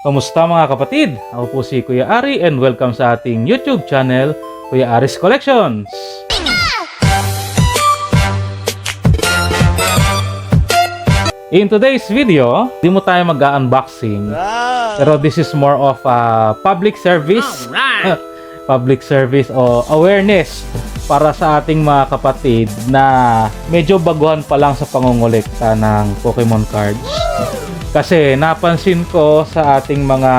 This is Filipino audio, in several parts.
Kamusta mga kapatid? Ako po si Kuya Ari and welcome sa ating YouTube channel, Kuya Ari's Collections. In today's video, di mo tayo mag-unboxing. Pero this is more of a public service. Public service o awareness para sa ating mga kapatid na medyo baguhan pa lang sa pangongolekta ng Pokemon cards. Kasi napansin ko sa ating mga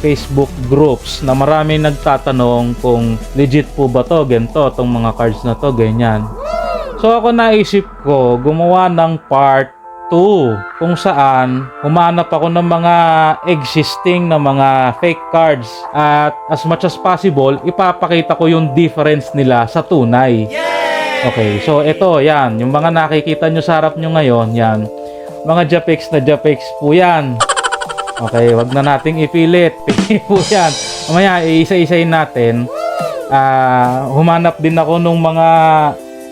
Facebook groups na marami nagtatanong kung legit po ba to, ganito, tong mga cards na to, ganyan. So ako naisip ko gumawa ng part 2 kung saan humanap ako ng mga existing na mga fake cards at as much as possible ipapakita ko yung difference nila sa tunay. Okay, so ito, yan, yung mga nakikita nyo sa harap nyo ngayon, yan, mga Japex na Japex po yan. Okay, wag na nating ipilit. Pili po yan. Mamaya, iisa-isayin natin. Humanap din ako nung mga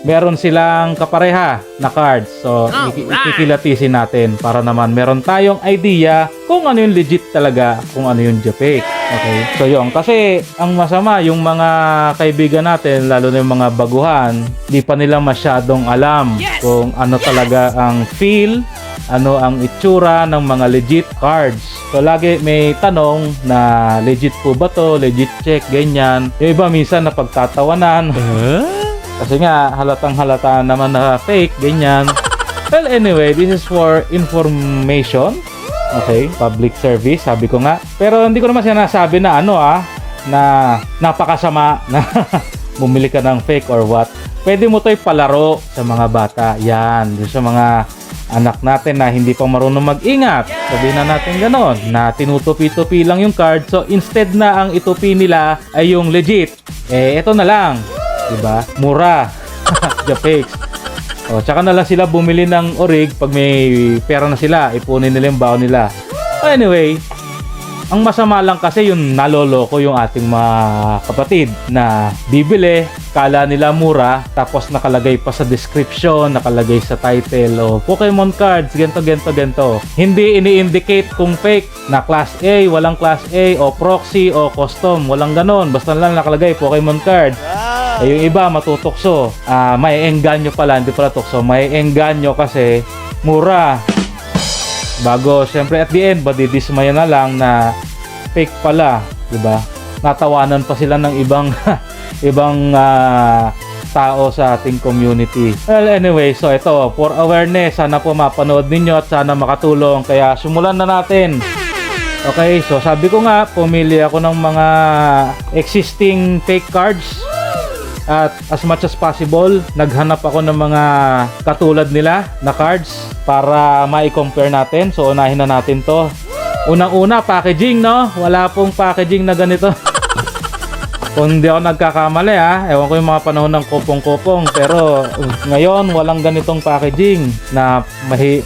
meron silang kapareha na cards. So, ikikilatisin natin para naman meron tayong idea kung ano yung legit talaga, kung ano yung Japex. Okay, so yun. Kasi ang masama, yung mga kaibigan natin, lalo na yung mga baguhan, di pa nila masyadong alam kung ano talaga ang feel, ano ang itsura ng mga legit cards. So lagi may tanong na legit po ba to, legit check, ganyan. Yung iba minsan napagtatawanan. Kasi nga halatang halata naman na fake, ganyan. Well, anyway, this is for information. Okay, public service, sabi ko nga. Pero hindi ko naman sinasabi na na napakasama na bumili ka ng fake or what. Pwede mo to'y palaro sa mga bata. Yan, sa mga anak natin na hindi pa marunong mag-ingat. Sabihin na natin ganon, na tinutupi-tupi lang yung card. So instead na ang itupi nila ay yung legit, ito na lang, diba? Mura. Japex. O, tsaka na lang sila bumili ng orig pag may pera na sila, ipunin nila yung baon nila. Anyway, ang masama lang kasi yung naloloko yung ating mga kapatid na bibili, kala nila mura, tapos nakalagay pa sa description, nakalagay sa title, o Pokemon cards, ganto. Hindi ini-indicate kung fake na class A, walang class A, o proxy, o custom, walang ganon. Basta lang nakalagay Pokemon cards. Yung iba matutokso, may engganyo pala, hindi pala tukso, may engganyo kasi mura. Bago, syempre at the end, badidismaya na lang na fake pala, diba? Natawanan pa sila ng ibang tao sa ating community. Well, anyway, so ito, for awareness, sana po mapanood ninyo at sana makatulong. Kaya simulan na natin. Okay, so sabi ko nga, pumili ako ng mga existing fake cards. At as much as possible, naghanap ako ng mga katulad nila na cards para ma-compare natin. So unahin na natin to. Unang-una, packaging, no? Wala pong packaging na ganito. Kung hindi ako nagkakamali, ewan ko yung mga panahon ng kopong-kopong, pero ngayon walang ganitong packaging na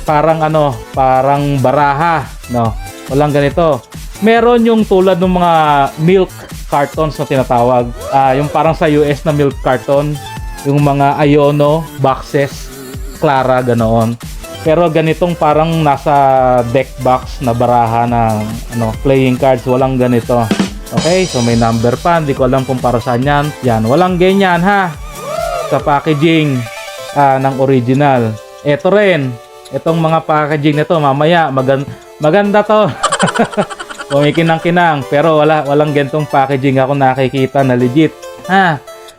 parang baraha, no? Walang ganito. Meron yung tulad ng mga milk cartons na tinatawag, yung parang sa US na milk carton, yung mga Iono boxes, Clara, ganoon. Pero ganitong parang nasa deck box na baraha ng playing cards, walang ganito. Okay, so may number pa, hindi ko alam kung para saan yan. Yan, walang ganyan sa packaging ng original. Ito rin, itong mga packaging nito, mamaya maganda to. Kumikinang-kinang, pero walang gantong packaging ako nakikita na legit.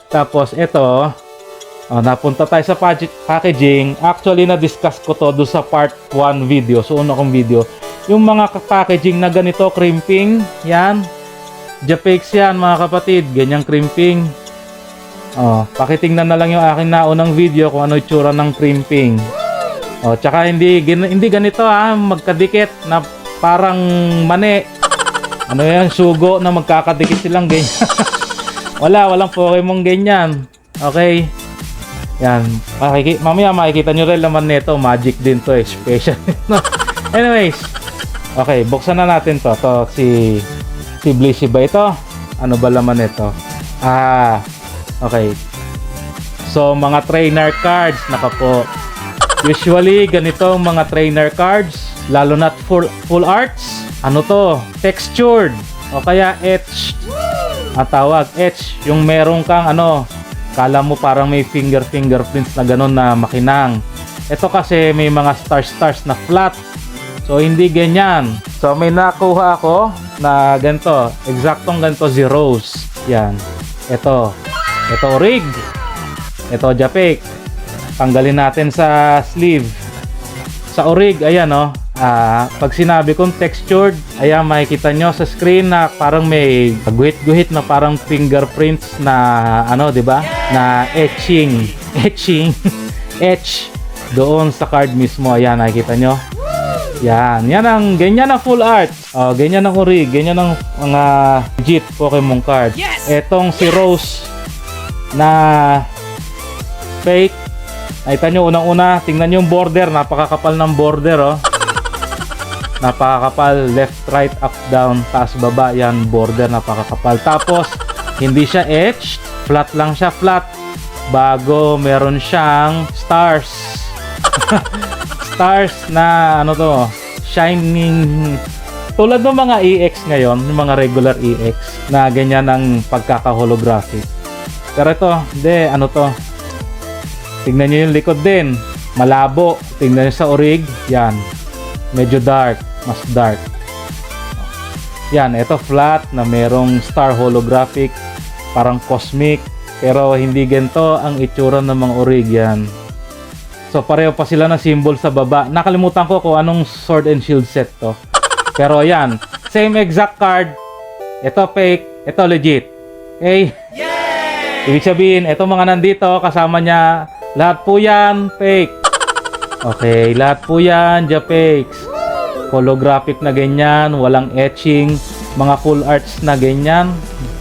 Tapos ito, napunta tayo sa packaging. Actually, na-discuss ko to do sa part 1 video. So, una kong video. Yung mga packaging na ganito, crimping, yan. Japex yan, mga kapatid. Ganyang crimping. Pakitingnan na lang yung aking naunang video kung ano itsura ng crimping. Tsaka hindi ganito magkadikit na parang mani. Ano yan, sugo na magkakadikit silang ganyan. Walang Pokemon ganyan. Okay. Yan. Mamaya makikita nyo rin naman nito. Magic din to, special. Anyways. Okay, buksan na natin to. To si Blissey ba ito? Ano ba laman nito? Okay. So, mga trainer cards. Naka po. Usually, ganito mga trainer cards. Lalo na full arts. ano to, textured o kaya etched. Ang tawag, etched, yung meron kang ano, kala mo parang may fingerprints na ganun na makinang. Ito kasi may mga stars na flat. So hindi ganyan. So may nakuha ako na ganito, eksaktong ganito zeros. Yan. Ito rig. Ito Japek. Tanggalin natin sa sleeve. Sa orig, ayan oh. Pag sinabi kong textured, ayan makikita nyo sa screen na parang may guhit-guhit na parang fingerprints na ano, 'di ba? Na etching etch doon sa card mismo. Ayan, nakikita nyo. Yan ang ganyan ang full art. Oh, ganyan ang orig, ganyan ang mga legit Pokemon card. Etong si Rose na fake. Nakita nyo, unang-una, tingnan nyo yung border. Napakakapal ng border, oh. Napakakapal. Left, right, up, down, taas, baba. Yan, border, napakakapal. Tapos, hindi siya etched. Flat lang siya, flat. Bago, meron siyang stars. Stars na, ano to, shining. Tulad ng mga EX ngayon, yung mga regular EX, na ganyan ang pagkaka-holographic. Pero ito, hindi, ano to, tingnan nyo yung likod din. Malabo. Tingnan nyo sa orig. Yan. Medyo dark. Mas dark. Yan. Ito flat na merong star holographic. Parang cosmic. Pero hindi ganito ang itsura ng mga orig. Yan. So pareho pa sila na symbol sa baba. Nakalimutan ko kung anong sword and shield set to. Pero yan. Same exact card. Ito fake. Ito legit. Okay? Ibig sabihin, ito mga nandito kasama niya. Lahat po yan, fake. Okay, lahat po yan, Japakes. Holographic na ganyan, walang etching. Mga full arts na ganyan.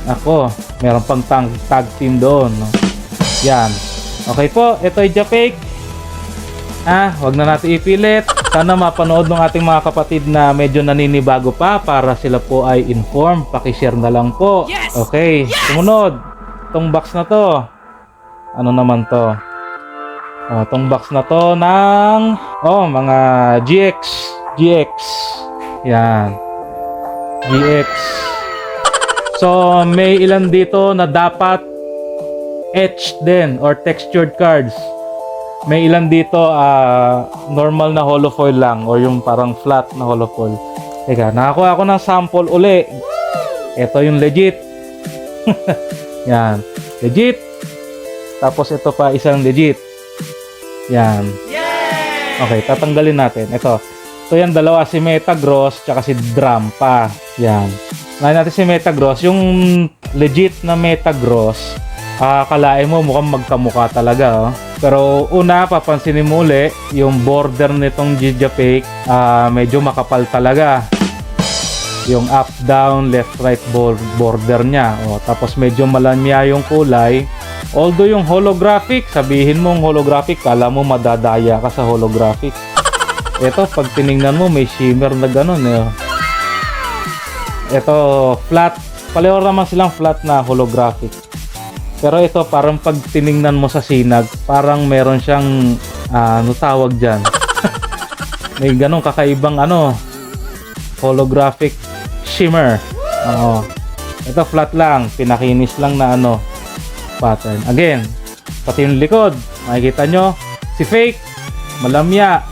Ako, meron pang tag team doon. No? Yan. Okay po, ito ay Japake. Wag na natin ipilit. Sana mapanood ng ating mga kapatid na medyo naninibago pa para sila po ay informed. Pakishare na lang po. Okay, sumunod. Itong box na to. Ano naman to? Itong box na to ng mga GX. Yan. GX. So, may ilan dito na dapat etched din or textured cards. May ilan dito normal na holofoil lang or yung parang flat na holofoil. Teka, nakakuha ako ng sample uli. Ito yung legit. Yan. Legit. Tapos ito pa isang legit. Yan. Okay, tatanggalin natin. Ito yan dalawa, si Metagross tsaka si Drampa. Yan. Ngayon natin si Metagross. Yung legit na Metagross, akalain mo mukhang magkamukha talaga. Pero una, papansinin mo uli, yung border nitong Japake, medyo makapal talaga. Yung up, down, left, right border niya. Tapos medyo malamya yung kulay. Although yung holographic, sabihin mong holographic, kala mo madadaya ka sa holographic. Ito, pag tiningnan mo, may shimmer na gano'n. Ito, flat. Pareho naman silang flat na holographic. Pero ito, parang pag tiningnan mo sa sinag, parang meron siyang, ano tawag dyan? May ganong kakaibang, holographic shimmer. Ito, flat lang. Pinakinis lang na, pattern. Again, pati yung likod, makikita nyo, si Fake, malamya,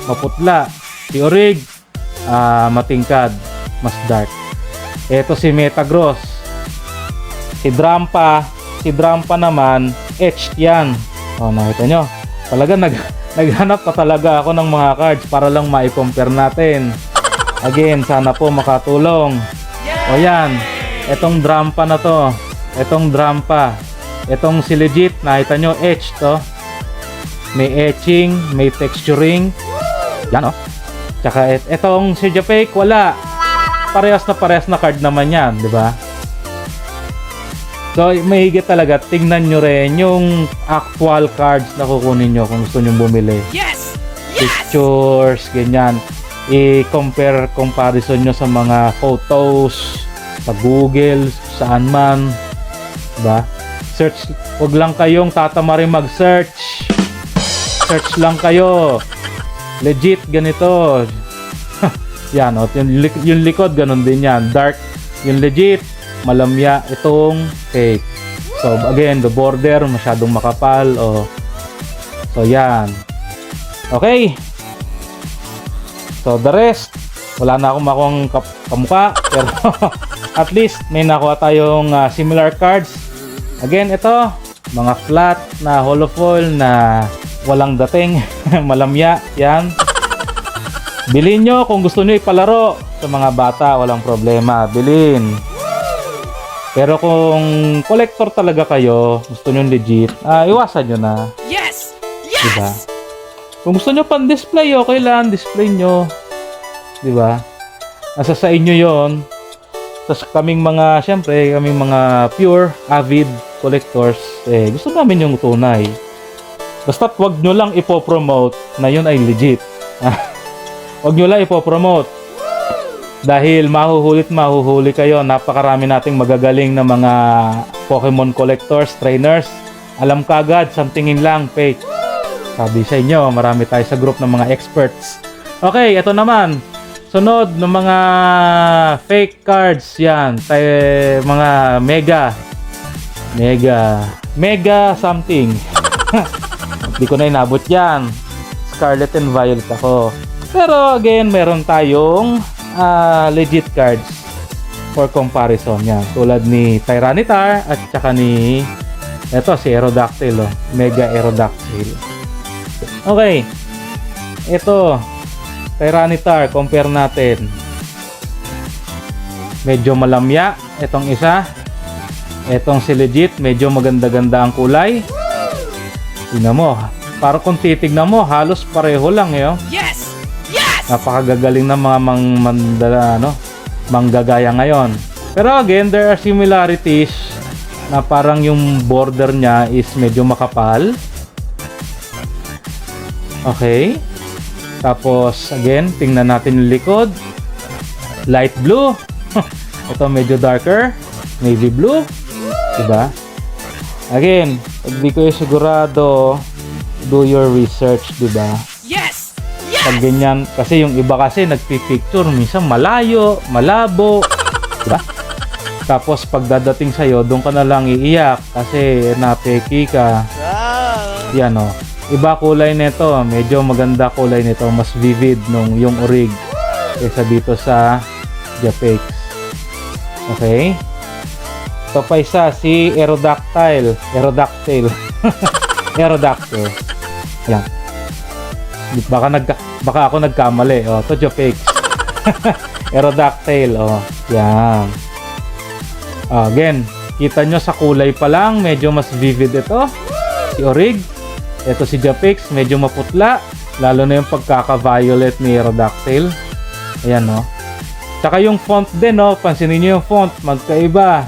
maputla. Si Orig, matingkad, mas dark. Ito si Metagross. Si Drampa naman, etched yan. Nakita nyo, talaga naghanap pa talaga ako ng mga cards para lang ma-compare natin. Again, sana po makatulong. Yan, etong Drampa na to. Etong Drampa. Itong si legit, nakita nyo, etched to. May etching, may texturing. Yan Tsaka itong si Japake, wala. Parehas na card naman yan, di ba? So, mahigit talaga, tingnan nyo rin yung actual cards na kukunin nyo kung gusto nyo bumili. Pictures, ganyan. Comparison nyo sa mga photos, sa Google, saan man. Diba? Search, wag lang kayong tatamarin mag-search. Search lang kayo. Legit ganito. Yan, o, yung likod, ganun din yan. Dark, yung legit, malamya, itong fake. So, again, the border, masyadong makapal, o. So, yan. Okay. So, the rest, wala na akong makuhang kamukha, pero at least may nakuha tayong similar cards. Again, ito, mga flat na holofoil na walang dating, malamya, yan. Bilhin nyo kung gusto nyo ipalaro sa mga bata, walang problema, bilhin. Pero kung collector talaga kayo, gusto nyo legit, iwasan nyo na. Yes! Yes! Diba? Kung gusto nyo pan display, okay lang, display nyo. Diba? Nasa sa inyo yon. Tapos kaming mga, syempre, kaming mga pure, avid collectors, gusto namin yung tunay. Basta't wag nyo lang ipopromote na yun ay legit. Wag nyo lang ipopromote. Dahil mahuhuli kayo. Napakarami nating magagaling na mga Pokemon collectors, trainers. Alam kagad, somethingin lang, fake. Sabi sa inyo, marami tayo sa group ng mga experts. Okay, ito naman. Sunod ng mga fake cards, yan. Mga mega something. Hindi ko na inabot yan. Scarlet and Violet ako. Pero again, meron tayong legit cards for comparison. Yan. Tulad ni Tyranitar at saka ni eto si Aerodactyl. Oh. Mega Aerodactyl. Okay. Ito. Tyranitar. Compare natin. Medyo malamya. Itong isa. Etong si legit, medyo maganda-ganda ang kulay. Tingnan mo, para kung titignan mo, halos pareho lang eh. Yes! Yes! Napakagagaling ng mga manggagaya ngayon. Pero again, there are similarities na parang yung border niya is medyo makapal. Okay. Tapos, again, tingnan natin yung likod. Light blue. Ito medyo darker. Navy blue. Diba? Again, pag di kayo sigurado, do your research, diba? Yes! Yes! Pag ganyan, kasi yung iba kasi nagpipicture, minsan malayo, malabo, diba? Tapos pag dadating sa'yo, doon ka na lang iiyak kasi napeki ka. Yan o. Iba kulay nito, medyo maganda kulay nito, mas vivid nung yung orig kaysa dito sa Japex. Okay? Ito pa isa, si Aerodactyl. Aerodactyl. Yan. Baka ako nagkamali. O, ito Japex. Aerodactyl. O, yan. Again, kita nyo sa kulay pa lang, medyo mas vivid ito. Si Orig. Ito si Japex, medyo maputla. Lalo na yung pagkaka-violet ni Aerodactyl. Ayan, no. Tsaka yung font din, no. Pansinin nyo yung font, magkaiba.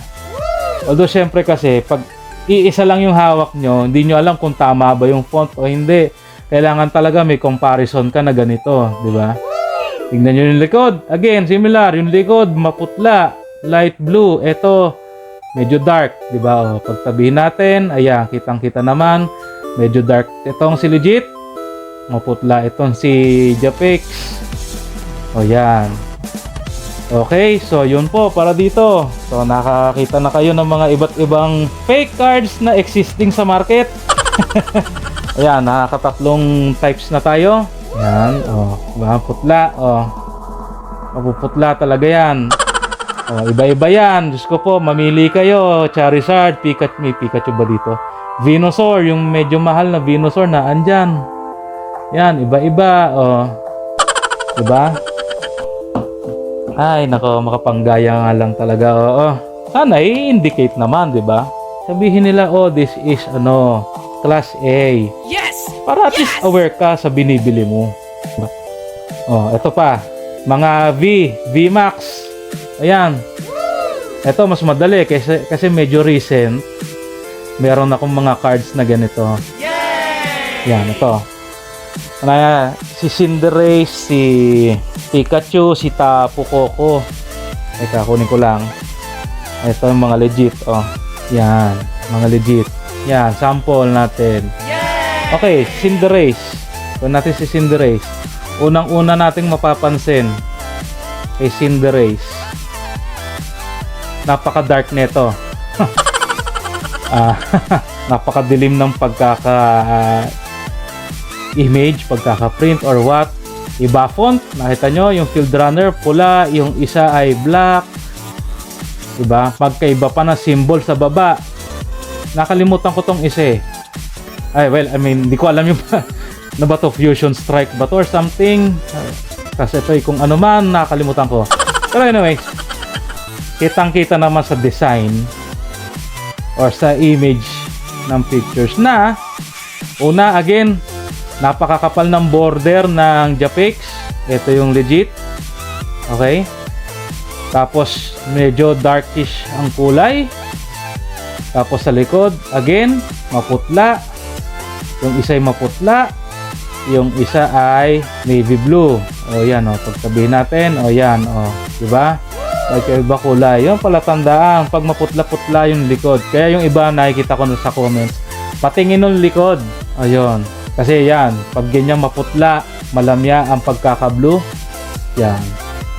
Although syempre kasi pag iisa lang yung hawak nyo, hindi nyo alam kung tama ba yung font o hindi. Kailangan talaga may comparison ka na ganito, di ba? Tingnan nyo yung likod. Again, similar. Yung likod, maputla. Light blue. Ito, medyo dark, di ba? O, pagtabihin natin, ayan, kitang-kita naman. Medyo dark. Itong si Legit, maputla. Itong si Japex. O, yan. Okay, so yun po para dito. So nakakita na kayo ng mga iba't ibang fake cards na existing sa market. Ayan, nakakatatlong types na tayo. Ayan, putla. Mapuputla talaga yan. Iba-iba yan. Diyos ko po, mamili kayo. Charizard, Pikachu, may Pikachu ba dito? Venusaur, yung medyo mahal na Venusaur na andyan. Yan, iba-iba. Diba? Ay, nako, makapanggaya nga lang talaga. Sana i-indicate naman, 'di ba? Sabihin nila, this is class A. Yes! Para at least aware ka sa binibili mo. Diba? Ito pa, mga VMAX. Ayan. Ito mas madali kasi medyo recent. Meron akong mga cards na ganito. Yay! Yan, ito. Si Cinderace, si Pikachu, si Tapu Koko. Teka, kunin ko lang. Ito yung mga legit. Yan, mga legit. Yan, sample natin. Okay, Cinderace. Ito natin si Cinderace. Unang-una nating mapapansin. kay Cinderace. Napaka-dark nito. Napakadilim ng image, pagkaka-print or what. Iba font, nakita nyo, yung Field Runner pula, yung isa ay black. Diba? Magkaiba pa na symbol sa baba. Nakalimutan ko tong isa eh. Ay, well, I mean, hindi ko alam yung na ba to, Fusion Strike ba to or something. Kasi ito kung ano man, nakalimutan ko. Pero anyway, kitang-kita naman sa design or sa image ng pictures na una, again, napakakapal ng border ng Japix. Ito yung legit. Okay? Tapos, medyo darkish ang kulay. Tapos sa likod, again, maputla. Yung isa ay maputla. Yung isa ay navy blue. O yan, o. Pagsabihin natin, o yan, o. Diba? Iba kulay. Yung pala tandaan, pag maputla-putla yung likod. Kaya yung iba nakikita ko sa comments, patingin ng likod. Ayun. Kasi yan, pag ganyan maputla, malamya ang pagkaka-blue. Yan.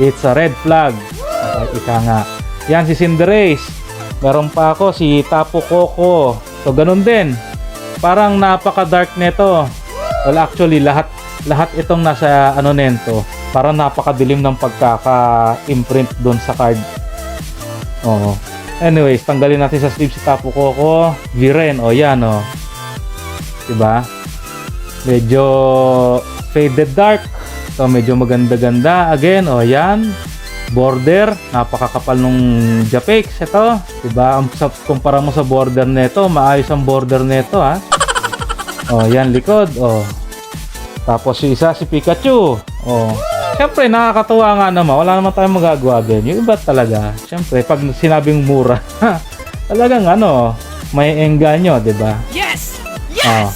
It's a red flag. Okay, ika nga. Yan si Cinderace. Meron pa ako si Tapu Koko. So ganun din. Parang napaka-dark nito. Well, actually lahat itong nasa ano nito. Parang napakadilim ng pagkaka-imprint doon sa card. Oo. Anyways, tanggalin natin sa sleeve si Tapu Koko. Viren, o yan o. Diba? Medyo faded dark. So medyo maganda-ganda. Again, o yan. Border, napakakapal nung Japix. Ito, diba? Kumpara mo sa border nito, maayos ang border nito, ha. O, yan likod. O. Tapos yung isa si Pikachu. O. Siyempre, nakakatuwa nga naman. Wala naman tayong magagawa din. Yung iba talaga. Siyempre, pag sinabing mura, talagang ano, may engganyo, diba? Yes! O. Yes!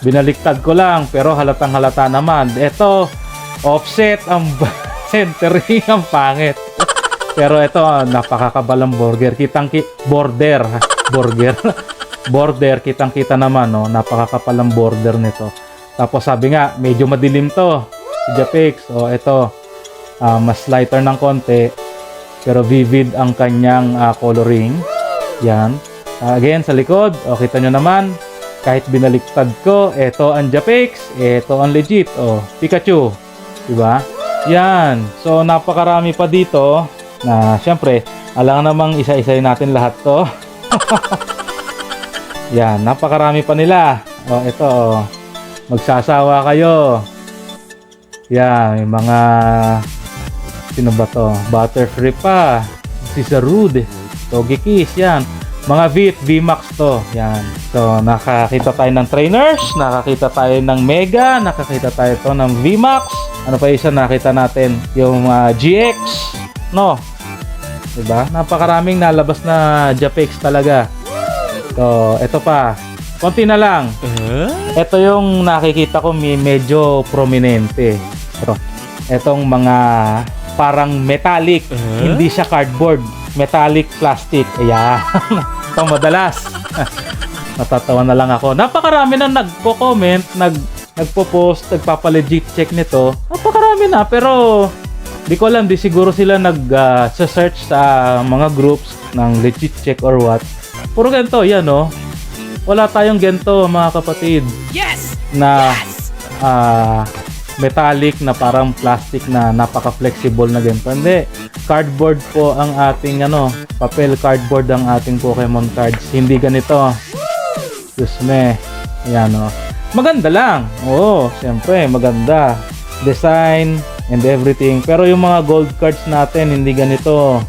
Binaliktad ko lang, pero halatang halata naman. Ito, offset ang centering, ang pangit. Pero ito, napakakabalang border. Border, kitang-kita naman, no? Napakakapalang border nito. Tapos sabi nga, medyo madilim to. Si Japix, o ito, mas lighter ng konti. Pero vivid ang kanyang coloring. Yan. Again, sa likod, o kita nyo naman, kahit binaliktad ko, ito ang Japix, ito ang legit, o Pikachu. Diba? Yan. So, napakarami pa dito na syempre, alang namang isa-isayin natin lahat to. Yan. Napakarami pa nila. O, ito. O. Magsasawa kayo. Yan. May mga sino ba to? Butterfree pa. Si Zarude. Togekiss. Yan. Mga VMAX to. Yan. So, nakakita tayo ng trainers. Nakakita tayo ng Mega. Nakakita tayo to ng VMAX. Ano pa isa nakita natin? Yung GX. No? Diba? Napakaraming nalabas na Japix talaga. So, ito pa. Konti na lang. Ito yung nakikita ko medyo prominente. Itong mga parang metallic. Hindi siya cardboard. Metallic plastic. Ayan. Ito madalas. Natatawa na lang ako. Napakarami na nagko-comment, nagpo-post, nagpapa-legit check nito. Napakarami na, pero di ko alam, di siguro sila nag-search sa mga groups ng legit check or what. Puro ganito, yan no. Wala tayong ganito mga kapatid. Yes! Na Yes! metallic na parang plastic na napaka-flexible na ganito. Hindi. Cardboard po ang ating papel cardboard ang ating Pokemon cards. Hindi ganito. Diyos me. Yan o. Maganda lang. Oo, siyempre, maganda. Design and everything. Pero yung mga gold cards natin, hindi ganito.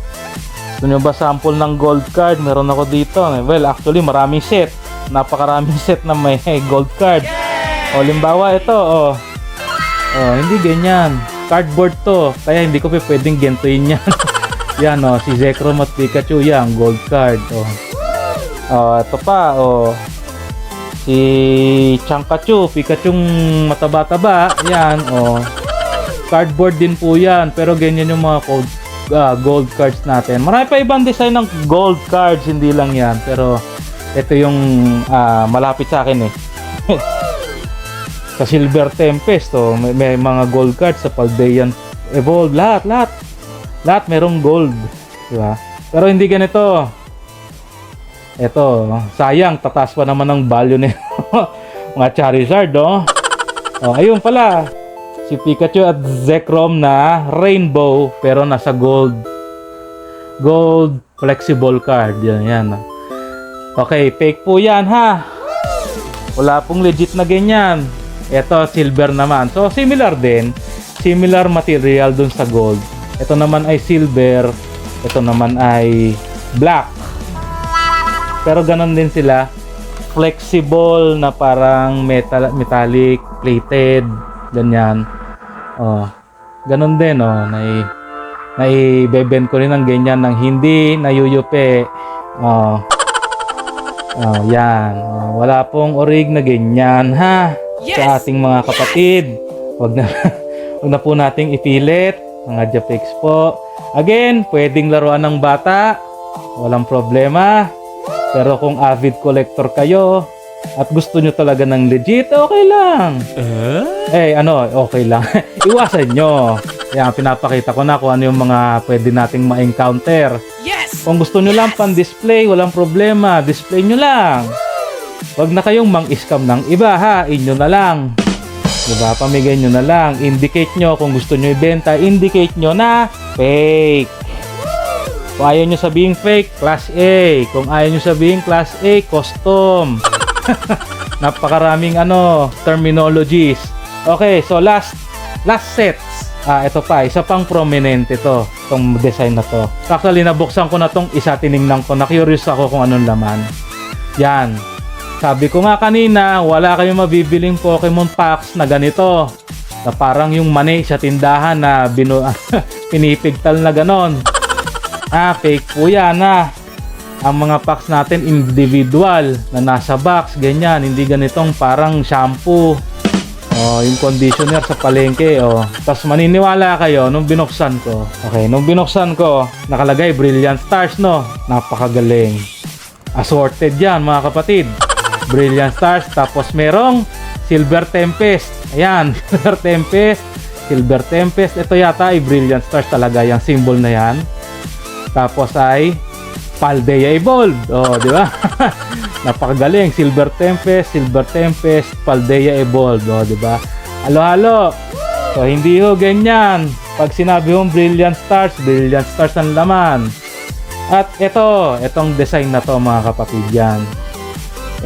Gusto nyo ba sample ng gold card? Meron ako dito. Well, actually, maraming set. Napakaraming set na may gold card. O, limbawa, ito, o. O, hindi ganyan. Cardboard to. Kaya hindi ko pwedeng gentuin yan. Yan, o. Si Zekrom at Pikachu, yan. Gold card, o. O, ito pa, o. Si Chankachu, Pikachu mataba-taba, yan, oh. Cardboard din po yan, pero ganyan yung mga gold cards natin. Marami pa ibang design ng gold cards, hindi lang yan, pero ito yung malapit sa akin eh. Sa Silver Tempest, oh, may mga gold cards sa Paldean Evolve, lahat. Lahat merong gold. Diba? Pero hindi ganito. Ito, sayang, tataas pa naman ang value nito. Mga Charizard, oh. Oh, ayun pala. Si Pikachu at Zekrom na rainbow pero nasa gold. Gold flexible card. Yan. Okay, fake po yan, ha. Wala pong legit na ganyan. Ito, silver naman. So, similar din. Similar material dun sa gold. Ito naman ay silver. Ito naman ay black. Pero ganun din sila. Flexible na parang metallic, plated. Ganyan. Oh, ganun din, oh. Naibeben ko rin ng ganyan ng hindi nayuyupi. Oh. Oh, yan. Oh, wala pong orig na ganyan, ha? Yes! Sa ating mga kapatid. Wag na po nating ipilit. Mga Japix po. Again, pwedeng laruan ng bata. Walang problema. Pero kung avid collector kayo at gusto nyo talaga ng legit, okay lang. Okay lang. Iwasan nyo. Yan, pinapakita ko na kung ano yung mga pwede nating ma-encounter. Yes! Kung gusto nyo lang pan-display, walang problema. Display nyo lang. Huwag na kayong mang-scam ng iba, ha? Inyo na lang. Diba? Pamigay nyo na lang. Indicate nyo kung gusto nyo ibenta. Indicate nyo na fake. Kung ayaw nyo sabihin fake, class A. Kung ayaw nyo sabihin class A, custom. Napakaraming terminologies. Okay, so last sets. Ito pa, isa pang prominente to, itong design na to. Actually, nabuksan ko na tong isa, tiningnan ko, na-curious ako kung anong laman. Yan. Sabi ko nga kanina, wala kayong mabibiling Pokemon packs na ganito. Na parang yung mani sa tindahan na pinipigtal na ganon. Fake po yan, ha. Ang mga packs natin individual na nasa box, ganyan. Hindi ganitong parang shampoo. Oh, yung conditioner sa palengke, oh. Tapos maniniwala kayo nung binuksan ko. Okay, nung binuksan ko, nakalagay Brilliant Stars, no. Napakagaling. Assorted yan, mga kapatid. Brilliant Stars, tapos merong Silver Tempest. Ayan, Silver Tempest, Silver Tempest. Ito yata ay Brilliant Stars talaga, yung symbol na yan. Tapos ay Paldea Evolved. Oh, di ba? Napakagaling. Silver Tempest, Paldea Evolved. Oh, di ba? Halo-halo. So, hindi ho ganyan. Pag sinabi mong Brilliant Stars ang laman. At itong design na to, mga kapatid, yan.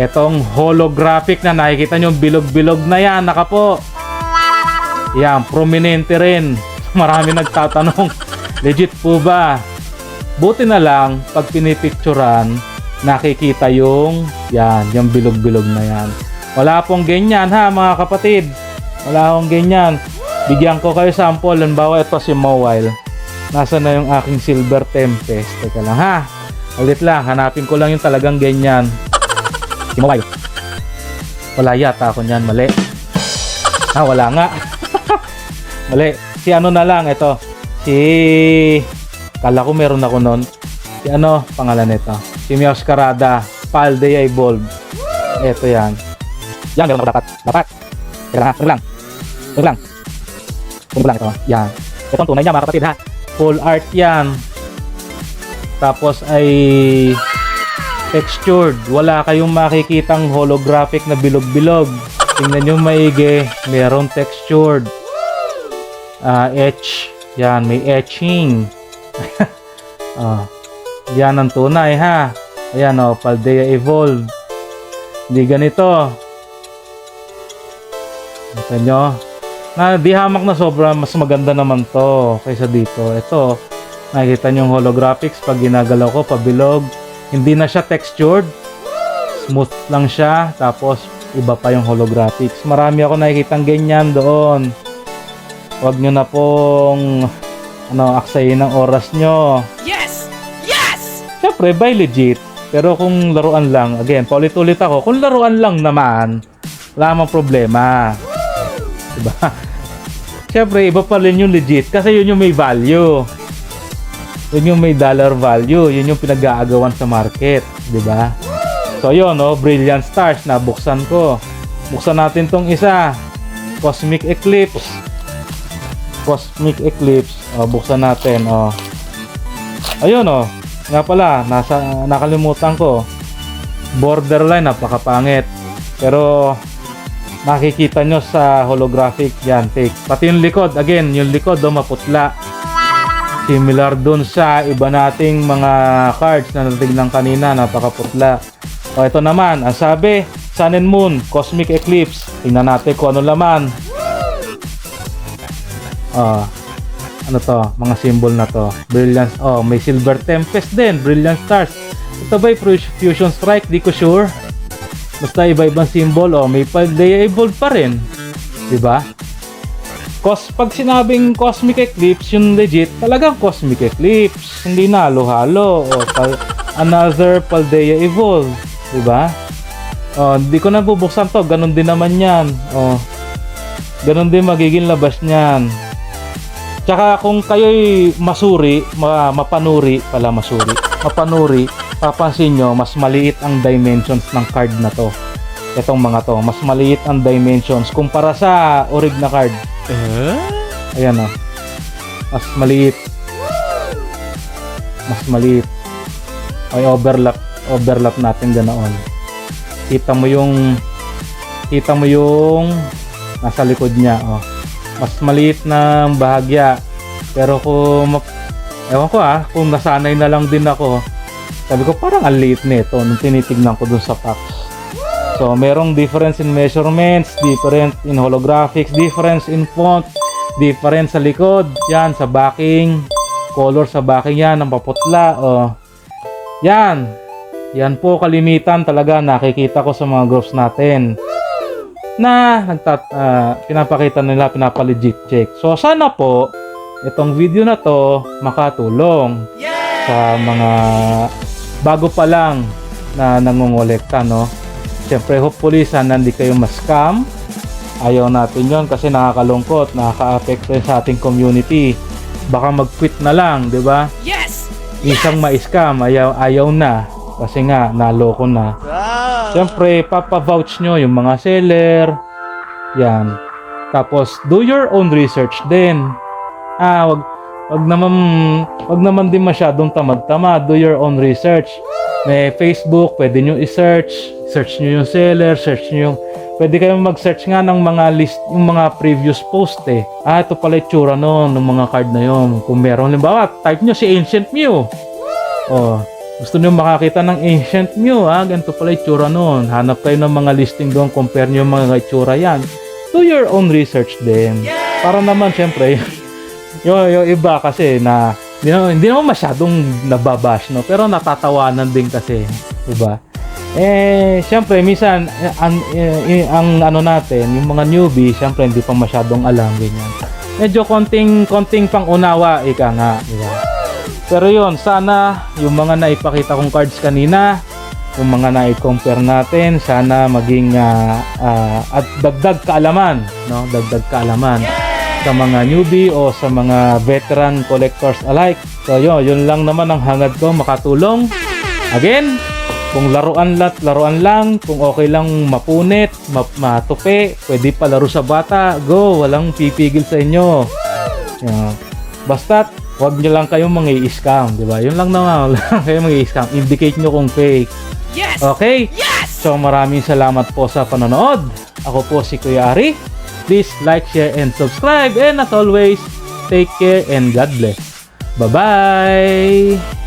Itong holographic na nakikita nyo, bilog-bilog na yan. Naka po. Yan, prominente rin. Marami nagtatanong, legit po ba? Buti na lang, pag pinipicturan, nakikita yung bilog-bilog na yan. Wala pong ganyan, ha, mga kapatid. Wala pong ganyan. Bigyan ko kayo sample. Halimbawa, ito si Mowile. Nasaan na yung aking Silver Tempest? Teka lang, ha. Ulit lang, hanapin ko lang yung talagang ganyan. Si Mowile. Wala yata ako niyan, mali. Wala nga. Mali. Si na lang, ito. Kala ko meron ako nun. Si pangalan nito? Si Meowscarada, Paldea Evolved. Ito yan. Yan, meron ako dapat. Teka lang, Huwag lang ito. Yan. Ito ang tunay niya, mga kapatid, ha. Full art yan. Tapos ay textured. Wala kayong makikitang holographic na bilog-bilog. Tingnan nyo maigi. Meron textured. Etch. Yan, may etching. Yan ang tunay, ha. Ayan, Paldea Evolved. Hindi ganito. Kita nyo? Di hamak na sobra, mas maganda naman to kaysa dito. Ito, nakikita nyo yung holographics pag ginagalaw ko, pabilog. Hindi na siya textured. Smooth lang siya. Tapos, iba pa yung holographics. Marami ako nakikitang ganyan doon. Huwag nyo na pong aksayin ang oras nyo. Yes! Yes! Siyempre, buy legit. Pero kung laruan lang, again, paulit-ulit ako, kung laruan lang naman, wala namang problema. Diba? Siyempre, iba pa rin yung legit kasi yun yung may value. Yun yung may dollar value. Yun yung pinag-aagawan sa market. Diba? So, yun, Brilliant Stars, nabuksan ko. Buksan natin tong isa. Cosmic Eclipse. Buksan natin, Ayun oh. Nga pala, nakalimutan ko. Borderline, napakapangit. Pero makikita nyo sa holographic yan, fake. Pati yung likod, again, yung likod maputla. Similar dun sa iba nating mga cards na natignan kanina, napakaputla. O ito naman, ang sabi, Sun and Moon, Cosmic Eclipse. Tingnan natin kung ano laman. Ano to, mga symbol na to. Brilliance, may Silver Tempest din, Brilliant Stars. Ito ba'y Fusion Strike? Di ko sure. Basta iba-ibang symbol, may Paldea Evolved pa rin. Diba? Pag sinabing Cosmic Eclipse, yung legit, talagang Cosmic Eclipse. Hindi na halo-halo. Another Paldea Evolved. Diba? Hindi ko na bubuksan to. Ganon din naman yan. Ganon din magiging labas niyan. Tsaka kung kayo'y mapanuri, papansin nyo, mas maliit ang dimensions ng card na to. Itong mga to, mas maliit ang dimensions kumpara sa orig na card. Ayan o. Mas maliit. Ay, overlap natin ganoon. Kita mo yung nasa likod niya, mas maliit na bahagya. Pero ewan ko kung nasanay na lang din ako. Sabi ko parang ang liit nito nung tinitignan ko dun sa packs. So merong difference in measurements, different in holographics, difference in font, difference sa likod, yan sa backing, color sa backing yan, ang paputla. Yan po kalimitan talaga nakikita ko sa mga groups natin na pinapakita nila, pinapa-legit check. So sana po itong video na to makatulong sa mga bago pa lang na nangongolekta, no? Siyempre, hopefully sana hindi kayo ma-scam. Ayaw natin yon kasi nakakalungkot, nakaka-affect sa ating community. Baka mag-quit na lang, di ba? Yes! Isang ma-scam, ayaw na kasi nga naloko na. Siyempre, papa-vouch nyo yung mga seller. Yan. Tapos, do your own research din. Wag naman din masyadong tamad-tamad. Do your own research. May Facebook, pwede nyo i-search. Search nyo yung seller, pwede kayong mag-search nga ng mga list, yung mga previous post ito pala itsura nun, ng mga card na yun. Kung meron, halimbawa, type nyo si Ancient Mew. Gusto nyo makakita ng Ancient Mew, ganito pala itsura nun. Hanap kayo ng mga listing doon, compare nyo yung mga itsura yan. Do your own research din. Para naman, syempre, yung iba kasi na hindi naman masyadong nababash, no? Pero natatawanan din kasi, diba? Syempre, minsan, ang ano natin, yung mga newbie, syempre, hindi pa masyadong alam, ganyan. Medyo konting pang-unawa, ika nga, diba? Pero yun, sana, yung mga naipakita kong cards kanina, yung mga na-compare natin, sana maging at dagdag kaalaman, no? Dagdag kaalaman sa mga newbie o sa mga veteran collectors alike. So yun lang naman ang hangad ko, makatulong. Again, kung laruan lang, kung okay lang mapunit, matupi, pwede pa laro sa bata, go, walang pipigil sa inyo. Basta't wag nyo lang kayong mangi-scam, di ba? Yun lang naman, wala kayong mangi-scam. Indicate nyo kung fake. Yes! Okay? Yes! So maraming salamat po sa panonood. Ako po si Kuya Ari. Please like, share, and subscribe. And as always, take care and God bless. Bye-bye!